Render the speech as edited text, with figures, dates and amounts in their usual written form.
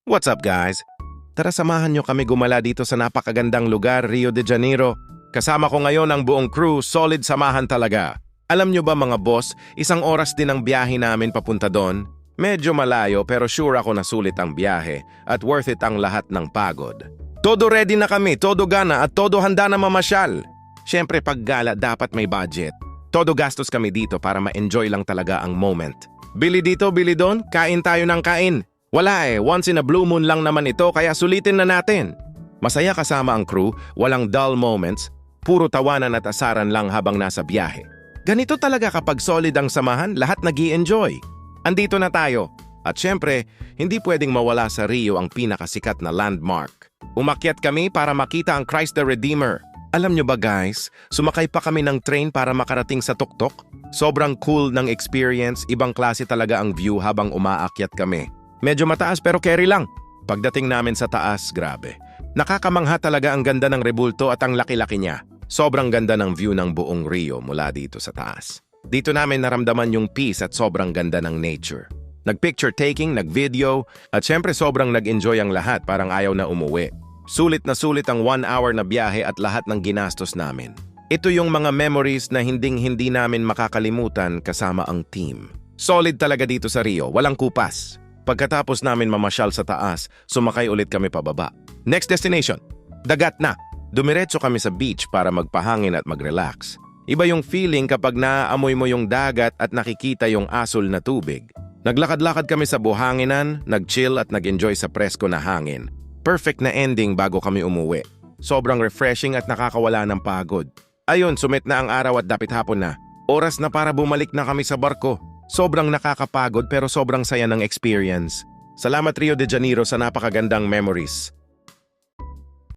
What's up guys? Tara samahan nyo kami gumala dito sa napakagandang lugar, Rio de Janeiro. Kasama ko ngayon ang buong crew, solid samahan talaga. Alam nyo ba mga boss, isang oras din ang biyahe namin papunta doon. Medyo malayo pero sure ako na sulit ang biyahe at worth it ang lahat ng pagod. Todo ready na kami, todo gana at todo handa na mamasyal. Siyempre pag gala dapat may budget. Todo gastos kami dito para ma-enjoy lang talaga ang moment. Bili dito, bili doon, kain tayo ng kain. Wala once in a blue moon lang naman ito kaya sulitin na natin. Masaya kasama ang crew, walang dull moments, puro tawanan at asaran lang habang nasa biyahe. Ganito talaga kapag solid ang samahan, lahat nag-i-enjoy. Andito na tayo. At syempre, hindi pwedeng mawala sa Rio ang pinakasikat na landmark. Umakyat kami para makita ang Christ the Redeemer. Alam nyo ba guys, sumakay pa kami ng train para makarating sa tuktok? Sobrang cool ng experience, ibang klase talaga ang view habang umaakyat kami. Medyo mataas pero carry lang. Pagdating namin sa taas, grabe. Nakakamangha talaga ang ganda ng rebulto at ang laki-laki niya. Sobrang ganda ng view ng buong Rio mula dito sa taas. Dito namin naramdaman yung peace at sobrang ganda ng nature. Nag-picture taking, nag-video, at syempre sobrang nag-enjoy ang lahat parang ayaw na umuwi. Sulit ang 1 hour na biyahe at lahat ng ginastos namin. Ito yung mga memories na hindi namin makakalimutan kasama ang team. Solid talaga dito sa Rio, walang kupas. Pagkatapos namin mamasyal sa taas, sumakay ulit kami pababa. Next destination, dagat na. Dumiretso kami sa beach para magpahangin at mag-relax. Iba yung feeling kapag naaamoy mo yung dagat at nakikita yung asul na tubig. Naglakad-lakad kami sa buhanginan, nag-chill at nag-enjoy sa presko na hangin. Perfect na ending bago kami umuwi. Sobrang refreshing at nakakawala ng pagod. Ayun, sumit na ang araw at dapit hapon na. Oras na para bumalik na kami sa barko. Sobrang nakakapagod pero sobrang saya ng experience. Salamat Rio de Janeiro sa napakagandang memories.